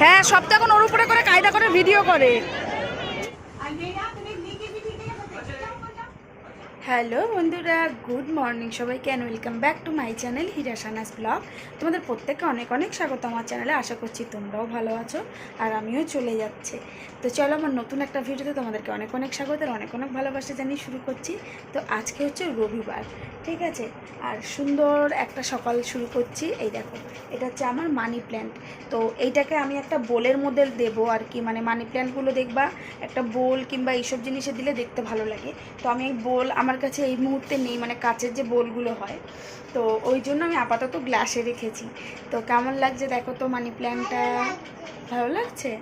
হ্যাঁ, সব তো এখন ওর উপরে করে কায়দা করে ভিডিও করে। হ্যালো বন্ধুরা, গুড মর্নিং সবাইকে, and welcome back to my channel হিরাশানাস ব্লগ। তোমাদের প্রত্যেককে অনেক অনেক স্বাগত আমার চ্যানেলে। আশা করছি তোমরাও ভালো আছো আর আমিও চলে যাচ্ছে। তো চলো, আমার নতুন একটা ভিডিওতে তোমাদেরকে অনেক অনেক স্বাগত আর অনেক অনেক ভালোবাসা জানিয়ে শুরু করছি। তো আজকে হচ্ছে রবিবার, ঠিক আছে, আর সুন্দর একটা সকাল শুরু করছি। এই দেখো, এটা হচ্ছে আমার মানি প্ল্যান্ট। তো এইটাকে আমি একটা বোলের মধ্যে দেবো আর কি, মানে মানি প্ল্যান্টগুলো দেখবা একটা বোল কিংবা এইসব জিনিসে দিলে দেখতে ভালো লাগে। তো আমি এই বোল আমার কাছে এই মুহূর্তে নেই, মানে কাচের যে বোলগুলো হয়, তো ওই জন্য আমি আপাতত গ্লাসে রেখেছি। তো কেমন লাগছে দেখো তো, মানি প্ল্যান্টটা ভালো লাগছে।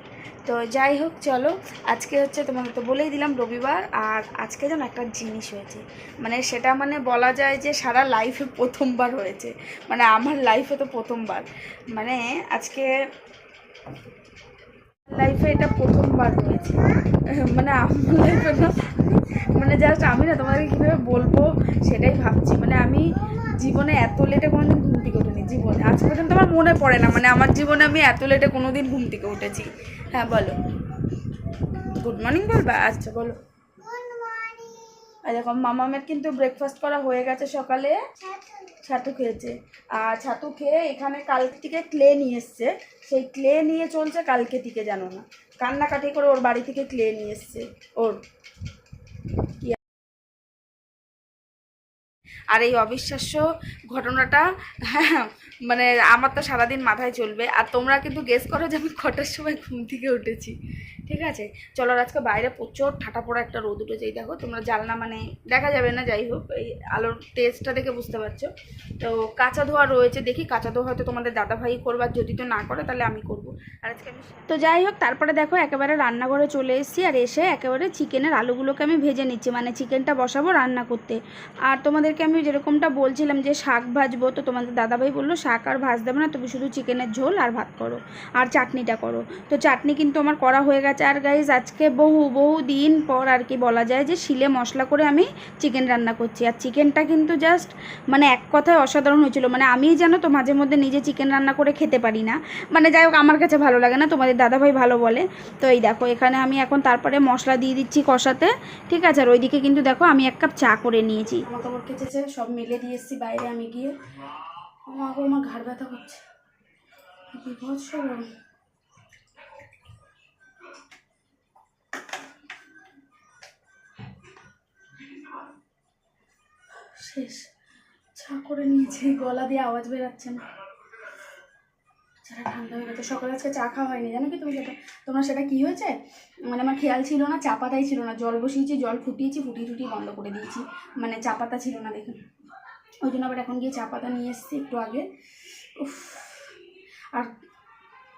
তো যাই হোক, চলো, আজকে হচ্ছে তোমাদের তো বলেই দিলাম রবিবার, আর আজকে যেন একটা জিনিস হয়েছে, মানে সেটা মানে বলা যায় যে সারা লাইফে প্রথমবার হয়েছে, মানে আমার লাইফে তো প্রথমবার, মানে আজকে লাইফে এটা প্রথমবার হয়েছে, মানে আমার লাইফে না, মানে জাস্ট আমি না তোমাদেরকে কীভাবে বলবো সেটাই ভাবছি। মানে আমি জীবনে এত লেটে কোনোদিন ঘুম থেকে উঠিনি, জীবনে আজ পর্যন্ত আমার মনে পড়ে না, মানে আমার জীবনে আমি এত লেটে কোনোদিন ঘুম থেকে উঠেছি। হ্যাঁ বলো, গুড মর্নিং বলবা? আচ্ছা বলো। আর দেখো, মামামের কিন্তু ব্রেকফাস্ট করা হয়ে গেছে, সকালে ছাতু খেয়েছে। আর ছাতু খেয়ে এখানে কালকে থেকে ক্লে নিয়ে এসছে, সেই ক্লে নিয়ে চলছে কালকে থেকে, জানো না, কান্নাকাটি করে ওর বাড়ি থেকে ক্লে নিয়ে এসছে ওর। আর এই অবিশ্বাস্য ঘটনাটা, হ্যাঁ, মানে আমার তো সারাদিন মাথায় চলবে। আর তোমরা কিন্তু গেস করো যে আমি কটার সময় ঘুম থেকে উঠেছি, ঠিক আছে। চলো, আজকে বাইরে প্রচুর ঠাটা পড়া একটা রোদ উঠেছে, এই দেখো তোমরা, জানলা মানে দেখা যাবে না, যাই হোক এই আলোর তেজটা দেখে বুঝতে পারছো। তো কাঁচা ধোয়া রয়েছে, দেখি কাঁচা ধোয়া হয়তো তোমাদের দাদাভাই করবার, যদি তো না করে তাহলে আমি করবো। আর আজকে আমি তো যাই হোক, তারপরে দেখো একেবারে রান্নাঘরে চলে এসেছি, আর এসে একেবারে চিকেনের আলুগুলোকে আমি ভেজে নিচ্ছি, মানে চিকেনটা বসাবো রান্না করতে। আর তোমাদেরকে আমি যেরকমটা বলছিলাম যে শাক ভাজবো, তো তোমাদের দাদাভাই বললো শাক আর ভাজ দেবে না, তুমি শুধু চিকেনের ঝোল আর ভাত করো আর চাটনিটা করো। তো চাটনি কিন্তু আমার করা হয়ে গেছে। আর গাইজ, আজকে বহু দিন পর আর কি বলা যায় যে শিলে মশলা করে আমি চিকেন রান্না করছি। আর চিকেনটা কিন্তু জাস্ট মানে এক কথায় অসাধারণ হয়েছিল। মানে আমি জানো তো মাঝে মধ্যে নিজে চিকেন রান্না করে খেতে পারি না, মানে যাই হোক আমার কাছে ভালো লাগে না, তোমাদের দাদাভাই ভালো বলে। তো এই দেখো, এখানে আমি এখন তারপরে মশলা দিয়ে দিচ্ছি কষাতে, ঠিক আছে। আর ওইদিকে কিন্তু দেখো আমি এক কাপ চা করে নিয়েছি, আমার কাপড় কেচেছে সব মেলে দিয়ে এসেছি বাইরে আমি গিয়ে। আমার ঘাড় ব্যথা করছে, বিভৎস গরম। শেষ, চা করে নিয়েছি, গলা দিয়ে আওয়াজ বেরাচ্ছে না, চাটা ঠান্ডা হয়ে গেছে। সকালে আজকে চা খাওয়া হয়নি, জানো কি তুমি সেটা, তোমরা সেটা কী হয়েছে, মানে আমার খেয়াল ছিল না, চা পাতাই ছিল না। জল বসিয়েছি, জল ফুটিয়েছি, ফুটিয়ে বন্ধ করে দিয়েছি, মানে চা পাতা ছিল না দেখুন। ওই জন্য আবার এখন গিয়ে চা পাতা নিয়ে এসেছি একটু আগে। উফ, আর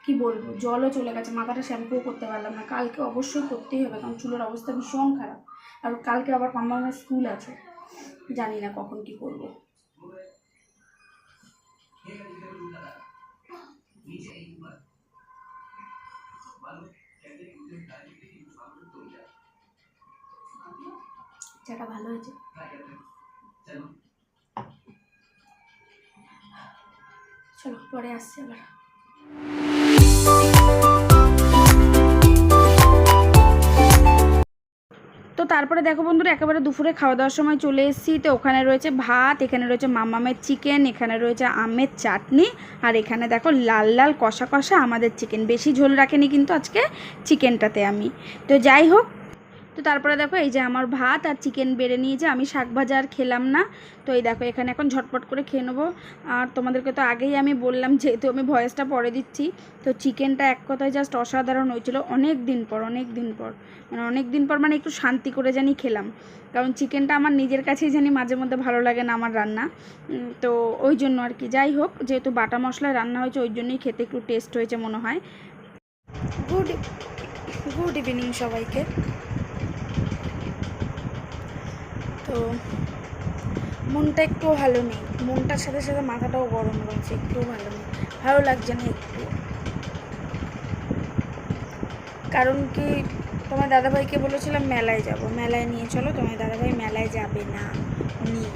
কি বলবো, জলও চলে গেছে, মাথাটা শ্যাম্পুও করতে পারলাম না। কালকে অবশ্যই করতেই হবে, কারণ চুলের অবস্থা ভীষণ খারাপ। আর কালকে আবার পাম্মামের স্কুল আছে, জানি না কখন কি করব। চাটা ভালো হয়েছে, চলো পরে আসছি আবার। তো তারপরে দেখো বন্ধুরা, একেবারে দুপুরে খাওয়া দাওয়ার সময় চলে এসেছি। তো ওখানে রয়েছে ভাত, এখানে রয়েছে মামামের চিকেন, এখানে রয়েছে আমের চাটনি, আর এখানে দেখো লাল লাল কষা কষা আমাদের চিকেন। বেশি ঝোল রাখেনি কিন্তু আজকে চিকেনটাতে আমি। তো যাই হোক, তো তারপরে দেখো এই যে আমার ভাত আর চিকেন বেড়ে নিয়েছে, আমি শাক ভাজা আর খেলাম না। তো এই দেখো এখানে এখন ঝটপট করে খেয়ে নেবো। আর তোমাদেরকে তো আগেই আমি বললাম, যেহেতু আমি ভয়েসটা পরে দিচ্ছি, তো চিকেনটা এক কথায় জাস্ট অসাধারণ হয়েছিল। অনেক দিন পর মানে একটু শান্তি করে জানি খেলাম, কারণ চিকেনটা আমার নিজের কাছেই জানি মাঝে মধ্যে ভালো লাগে না আমার রান্না, তো ওই জন্য আর কি। যাই হোক, যেহেতু বাটা মশলায় রান্না হয়েছে ওই জন্যই খেতে একটু টেস্ট হয়েছে মনে হয়। গুড ইভিনিং সবাইকে। তো মনটা একটু ভালো নেই, মনটার সাথে সাথে মাথাটাও গরম রয়েছে, একটু ভালো নেই, ভালো লাগছে না একটু। কারণ কি, তোমার দাদাভাইকে বলেছিলাম মেলায় যাব, মেলায় নিয়ে চলো, তোমার দাদাভাই মেলায় যাবে না, নিয়ে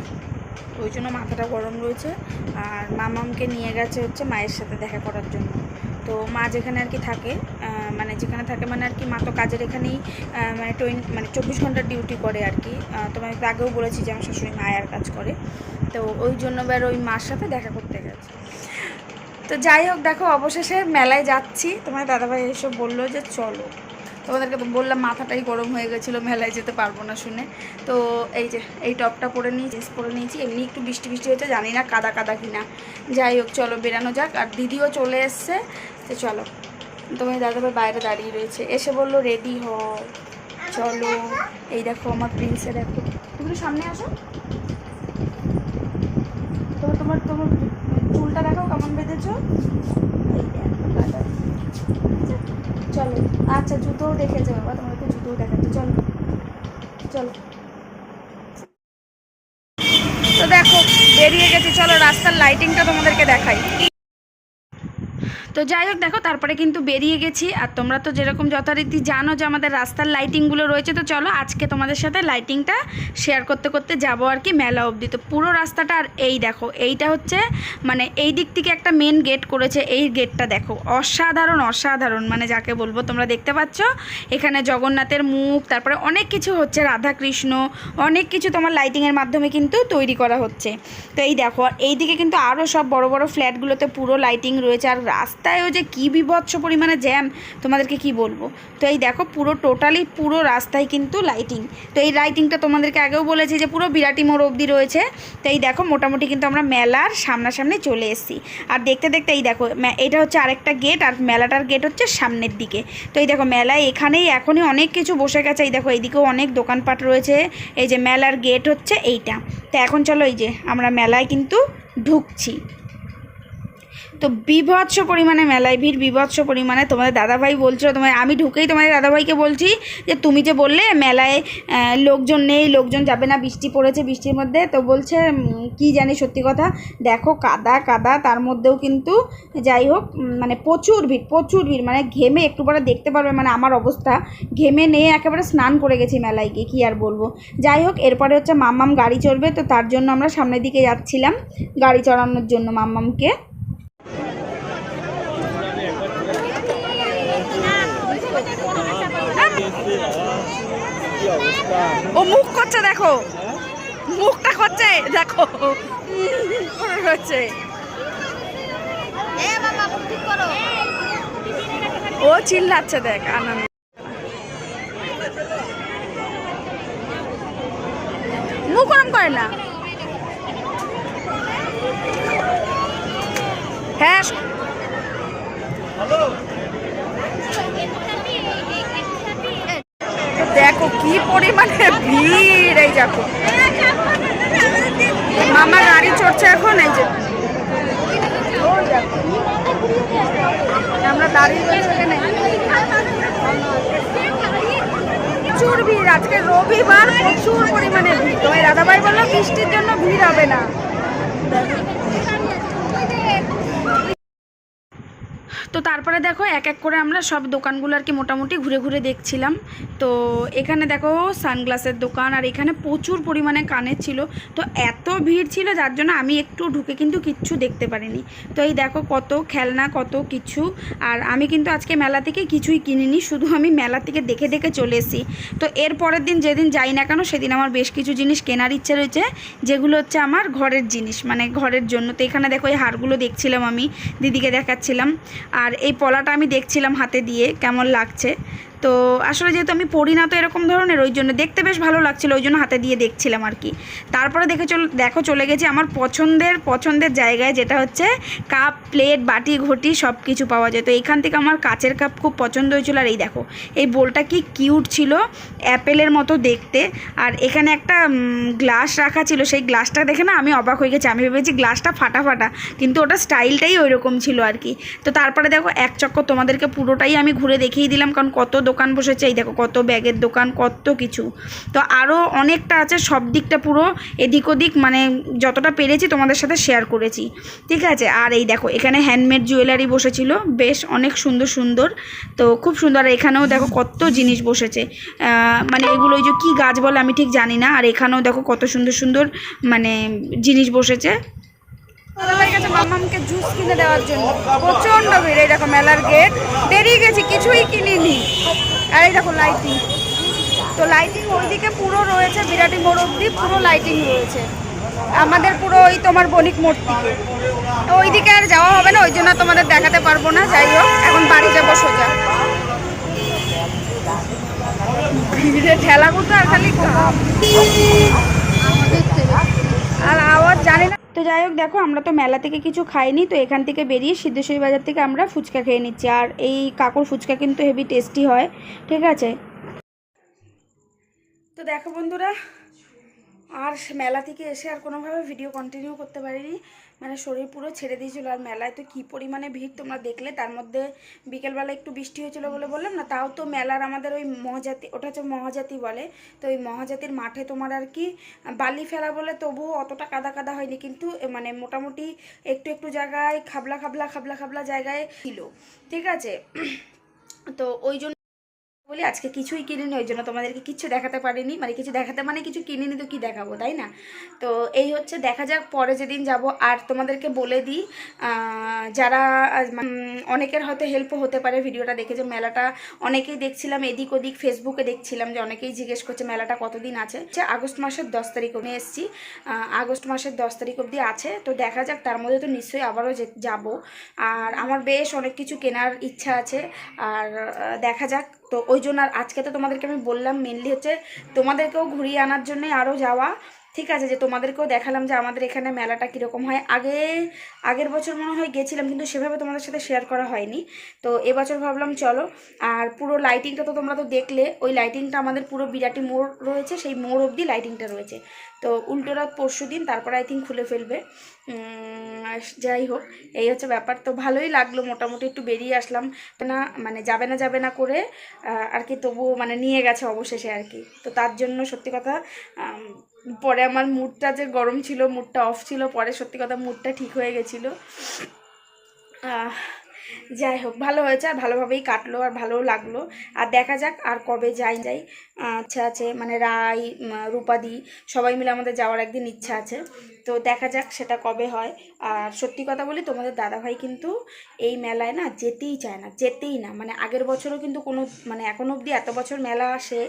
ওই জন্য মাথাটা গরম রয়েছে। আর মামামকে নিয়ে গেছে হচ্ছে মায়ের সাথে দেখা করার জন্য। তো মা যেখানে আর কি থাকে, মানে যেখানে থাকে মানে আর কি মা তো কাজের এখানেই মানে 24 ঘন্টার ডিউটি করে আর কি। তোমায় আগেও বলেছি যে আমার শাশুড়ি মায়ের কাজ করে, তো ওই জন্য এবার ওই মার সাথে দেখা করতে গেছে। তো যাই হোক, দেখো অবশেষে মেলায় যাচ্ছি। তোমার দাদাভাই এসব বললো যে চলো, তোমাদেরকে তো বললাম মাথাটাই গরম হয়ে গেছিলো মেলায় যেতে পারবো না শুনে। তো এই যে এই টপটা পরে নিয়েছি, জিন্স পরে নিয়েছি, এমনি একটু বৃষ্টি বৃষ্টি হয়েছে, জানি না কাদা কাদা কিনা। যাই হোক চলো বেরানো যাক। আর দিদিও চলে এসছে, তো চলো। তোমার দাদাভাই বাইরে দাঁড়িয়ে রয়েছে, এসে বললো রেডি হও চলো। এই দেখো আমার প্রিন্সে, দেখো তুমি সামনে আসো। তোমার তোমার চুলটা দেখো কেমন বেঁধেছো। চলো, আচ্ছা জুতোও দেখেছে বাবা, তোমাকে জুতোও দেখাচ্ছে, চলো চলো। তো দেখো বেরিয়ে গেছি, চলো রাস্তার লাইটিংটা তোমাদেরকে দেখাই। তো যাই হোক দেখো তারপরে কিন্তু বেরিয়ে গেছি। আর তোমরা তো যেরকম যথারীতি জানো যে আমাদের রাস্তার লাইটিংগুলো রয়েছে, তো চলো আজকে তোমাদের সাথে লাইটিংটা শেয়ার করতে করতে যাবো আর কি মেলা অবধি। তো পুরো রাস্তাটা, আর এই দেখো এইটা হচ্ছে মানে এই দিক থেকে একটা মেন গেট করেছে, এই গেটটা দেখো অসাধারণ অসাধারণ, মানে যাকে বলবো। তোমরা দেখতে পাচ্ছ এখানে জগন্নাথের মুখ, তারপরে অনেক কিছু হচ্ছে, রাধাকৃষ্ণ, অনেক কিছু তোমার লাইটিংয়ের মাধ্যমে কিন্তু তৈরি করা হচ্ছে। তো এই দেখো এই দিকে কিন্তু আরও সব বড় বড় ফ্ল্যাটগুলোতে পুরো লাইটিং রয়েছে। আর রাস্তায়ও যে কী বিভৎস পরিমাণে জ্যাম তোমাদেরকে কি বলবো। তো এই দেখো পুরো টোটালি পুরো রাস্তায় কিন্তু লাইটিং। তো এই লাইটিংটা তোমাদেরকে আগেও বলেছি যে পুরো বিরাটি মোড় অবধি রয়েছে। তো এই দেখো মোটামুটি কিন্তু আমরা মেলার সামনাসামনি চলে এসেছি। আর দেখতে দেখতে এই দেখো এটা হচ্ছে আরেকটা গেট, আর মেলাটার গেট হচ্ছে সামনের দিকে। তো এই দেখো মেলায় এখানেই এখনই অনেক কিছু বসে গেছে। এই দেখো এইদিকেও অনেক দোকানপাট রয়েছে। এই যে মেলার গেট হচ্ছে এইটা। তো এখন চলো এই যে আমরা মেলায় কিন্তু ঢুকছি। তো বিভৎস পরিমাণে মেলায় ভিড়, বিভৎস পরিমাণে। তোমাদের দাদাভাই বলছিল, আমি ঢুকেই তোমাদের দাদাভাইকে বলছি যে তুমি যে বললে মেলায় লোকজন নেই, লোকজন যাবে না, বৃষ্টি পড়েছে, বৃষ্টির মধ্যে। তো বলছে কি জানি সত্যি কথা, দেখো কাদা কাদা, তার মধ্যেও কিন্তু যাই হোক মানে প্রচুর ভিড়, মানে ঘেমে একটু পরে দেখতে পারবে মানে আমার অবস্থা, ঘেমে নিয়ে একেবারে স্নান করে গেছি মেলায় গিয়ে, কী আর বলবো। যাই হোক এরপরে হচ্ছে মাম্মাম গাড়ি চড়বে, তো তার জন্য আমরা সামনের দিকে যাচ্ছিলাম গাড়ি চড়ানোর জন্য মাম্মামকে। ও মুখ করছে, দেখো মুখটা করছে, দেখো হচ্ছে ও চিল্লাচ্ছে, দেখ আনন্দ। মুখ গরম করে না। হ্যাঁ দেখো কি পরিমাণে ভিড়, এই দেখো মামা গাড়ি চড়ছে এখন। এই যে আমরা দাঁড়িয়ে রয়েছি এখানে, প্রচুর ভিড়, আজকে রবিবার প্রচুর পরিমাণে ভিড়। তোমার দাদাভাই বললো বৃষ্টির জন্য ভিড় হবে না। তো তারপরে দেখো এক এক করে আমরা সব দোকানগুলো আর কি মোটামুটি ঘুরে ঘুরে দেখছিলাম। তো এখানে দেখো সানগ্লাসের দোকান, আর এখানে প্রচুর পরিমাণে কানের ছিল। তো এত ভিড় ছিল যার জন্য আমি একটু ঢুকে কিন্তু কিচ্ছু দেখতে পারিনি। তো এই দেখো কত খেলনা, কত কিছু। আর আমি কিন্তু আজকে মেলা থেকে কিছুই কিনিনি, শুধু আমি মেলা থেকে দেখে দেখে চলে এসেছি। তো এর পরের দিন যেদিন যাই না কেন সেদিন আমার বেশ কিছু জিনিস কেনার ইচ্ছে রয়েছে, যেগুলো হচ্ছে আমার ঘরের জিনিস, মানে ঘরের জন্য। তো এখানে দেখো এই হারগুলো দেখছিলাম, আমি দিদিকে দেখাচ্ছিলাম। আর এই পলাটা আমি দেখছিলাম হাতে দিয়ে কেমন লাগছে। তো আসলে যেহেতু আমি পড়ি না তো এরকম ধরনের, ওই জন্য দেখতে বেশ ভালো লাগছিলো, ওই জন্য হাতে দিয়ে দেখছিলাম আর কি। তারপরে দেখো চলে গেছি আমার পছন্দের জায়গায়, যেটা হচ্ছে কাপ প্লেট বাটি ঘটি সব কিছু পাওয়া যায়। তো এইখান থেকে আমার কাচের কাপ খুব পছন্দ হয়েছিল। আর এই দেখো এই বোলটা কি কিউট ছিল, অ্যাপেলের মতো দেখতে। আর এখানে একটা গ্লাস রাখা ছিল, সেই গ্লাসটা দেখে না আমি অবাক হয়ে গেছি। আমি ভেবেছি গ্লাসটা ফাটা ফাটা, কিন্তু ওটা স্টাইলটাই ওই রকম ছিল আর কি। তো তারপরে দেখো এক চক্কর তোমাদেরকে পুরোটাই আমি ঘুরে দেখিয়ে দিলাম, কারণ কত দোকান বসেছে, এই দেখো কত ব্যাগের দোকান, কত কিছু। তো আরও অনেকটা আছে, সব দিকটা পুরো এদিক ওদিক মানে যতটা পেরেছি তোমাদের সাথে শেয়ার করেছি, ঠিক আছে। আর এই দেখো এখানে হ্যান্ডমেড জুয়েলারি বসেছিল, বেশ অনেক সুন্দর সুন্দর, তো খুব সুন্দর। আর এখানেও দেখো কত জিনিস বসেছে, মানে এগুলো ওই যে কী গাছ বলে আমি ঠিক জানি না। আর এখানেও দেখো কত সুন্দর সুন্দর মানে জিনিস বসেছে। দাদাভাই গেছে মাম্মামকে জুস কিনে দেওয়ার জন্য, প্রচণ্ড ভিড়। এই দেখো মেলার গেট, বেরিয়ে গেছি, কিছুই কিনিনি। আর এই দেখো লাইটিং, তো লাইটিং ওইদিকে পুরো রয়েছে, বিরাটি মোড় অব্দি পুরো লাইটিং রয়েছে। আমাদের পুরো ওই তোমার বণিক মোড় থেকে ওইদিকে আর যাওয়া হবে না, ওই জন্য তোমাদের দেখাতে পারবো না। যাই হোক, এখন বাড়ি যাবো সোজা। ভিড়ে ঠেলাগুলো আর খালি আর আওয়াজ জানি না। তো যাই হোক, দেখো আমরা তো মেলা থেকে কিছু খাইনি, তো এখান থেকে বেরিয়ে সিদ্ধেশ্বরী বাজার থেকে আমরা ফুচকা খেয়ে নিচ্ছি। আর এই কাকুর ফুচকা কিন্তু হেভি টেস্টি হয়, ঠিক আছে। তো দেখো বন্ধুরা, আর মেলা থেকে এসে আর কোনোভাবে ভিডিও কন্টিনিউ করতে পারিনি, মানে শরীর পুরো ছেড়ে দিয়েছিল। আর মেলায় তো কী পরিমাণে ভিড় তোমরা দেখলে, তার মধ্যে বিকেলবেলা একটু বৃষ্টি হয়েছিল বলে বললাম না, তাও তো মেলার আমাদের ওই মহাজাতি, ওটা হচ্ছে মহাজাতি বলে, তো ওই মহাজাতির মাঠে তোমার আর কি বালি ফেলা বলে, তবুও অতটা কাদা কাদা হয়নি, কিন্তু মানে মোটামুটি একটু একটু জায়গায় খাবলা খাবলা খাবলা খাবলা জায়গায় ছিল, ঠিক আছে। তো ওই জন্য বলি আজকে কিছুই কিনিনি, ওই জন্য তোমাদেরকে কিছু দেখাতে পারিনি, মানে কিছু দেখাতে মানে কিছু কিনিনি তো কী দেখাবো, তাই না। তো এই হচ্ছে, দেখা যাক পরে যেদিন যাব। আর তোমাদেরকে বলে দিই, যারা অনেকের হয়তো হেল্পও হতে পারে ভিডিওটা দেখে, যে মেলাটা অনেকেই দেখছিলাম এদিক ওদিক ফেসবুকে দেখছিলাম যে অনেকেই জিজ্ঞেস করছে মেলাটা কতদিন আছে। আগস্ট মাসের 10 তারিখ অবধি এসেছি, আগস্ট মাসের 10 তারিখ অবধি আছে। তো দেখা যাক, তার মধ্যে তো নিশ্চয়ই আবারও যাব। আর আমার বেশ অনেক কিছু কেনার ইচ্ছা আছে, আর দেখা যাক। তো ওই জন্য আর আজকে তো তোমাদেরকে আমি বললাম মেনলি হচ্ছে তোমাদেরকেও ঘুরিয়ে আনার জন্যই আরও যাওয়া, ঠিক আছে, যে তোমাদেরকেও দেখালাম যে আমাদের এখানে মেলাটা কীরকম হয়। আগের বছর মনে হয় গেছিলাম, কিন্তু সেভাবে তোমাদের সাথে শেয়ার করা হয়নি। তো এবছর ভাবলাম চলো। আর পুরো লাইটিংটা তো তোমরা তো দেখলে, ওই লাইটিংটা আমাদের পুরো বিরাটি মোড় রয়েছে, সেই মোড় অবধি লাইটিংটা রয়েছে। তো উল্টো রাত পরশু দিন, তারপরে আই থিঙ্ক খুলে ফেলবে। যাই হোক, এই হচ্ছে ব্যাপার। তো ভালোই লাগলো, মোটামুটি একটু বেরিয়ে আসলাম না, মানে যাবে না করে আর কি, তবুও মানে নিয়ে গেছে অবশেষে আর কি। তো তার জন্য সত্যি কথা, পরে আমার মুডটা যে গরম ছিল, মুডটা অফ ছিল, পরে সত্যি কথা মুডটা ঠিক হয়ে গেছিলো। যাই হোক, ভালো হয়েছে, আর ভালোভাবেই কাটলো, আর ভালোও লাগলো। আর দেখা যাক আর কবে যাই। আচ্ছা আছে, মানে রাই রূপাদি সবাই মিলে আমাদের যাওয়ার একদিন ইচ্ছা আছে। তো দেখা যাক সেটা কবে হয়। আর সত্যি কথা বলি, তোমাদের দাদাভাই কিন্তু এই মেলায় না যেতেই না, মানে আগের বছরও কিন্তু কোনো, মানে এখনো অবধি এত বছর মেলা আসে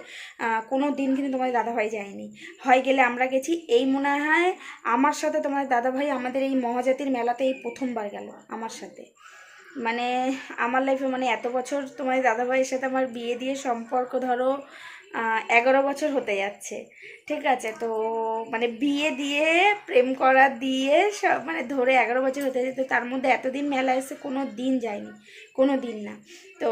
কোনো দিন কিন্তু তোমাদের দাদাভাই যায়নি। হয় গেলে আমরা গেছি, এই মনে হয় আমার সাথে তোমাদের দাদাভাই আমাদের এই মহাজাতির মেলাতে এই প্রথমবার গেল আমার সাথে। মানে আমার লাইফে, মানে এত বছর তোমার দাদাভাইয়ের সাথে আমার বিয়ে দিয়ে সম্পর্ক ধরো 11 বছর হতে যাচ্ছে, ঠিক আছে। তো মানে বিয়ে দিয়ে প্রেম করা দিয়ে সব মানে ধরে 11 বছর হতে যেত, তার মধ্যে এতদিন মেলা এসে কোনো দিন যায়নি, কোনো দিন না। তো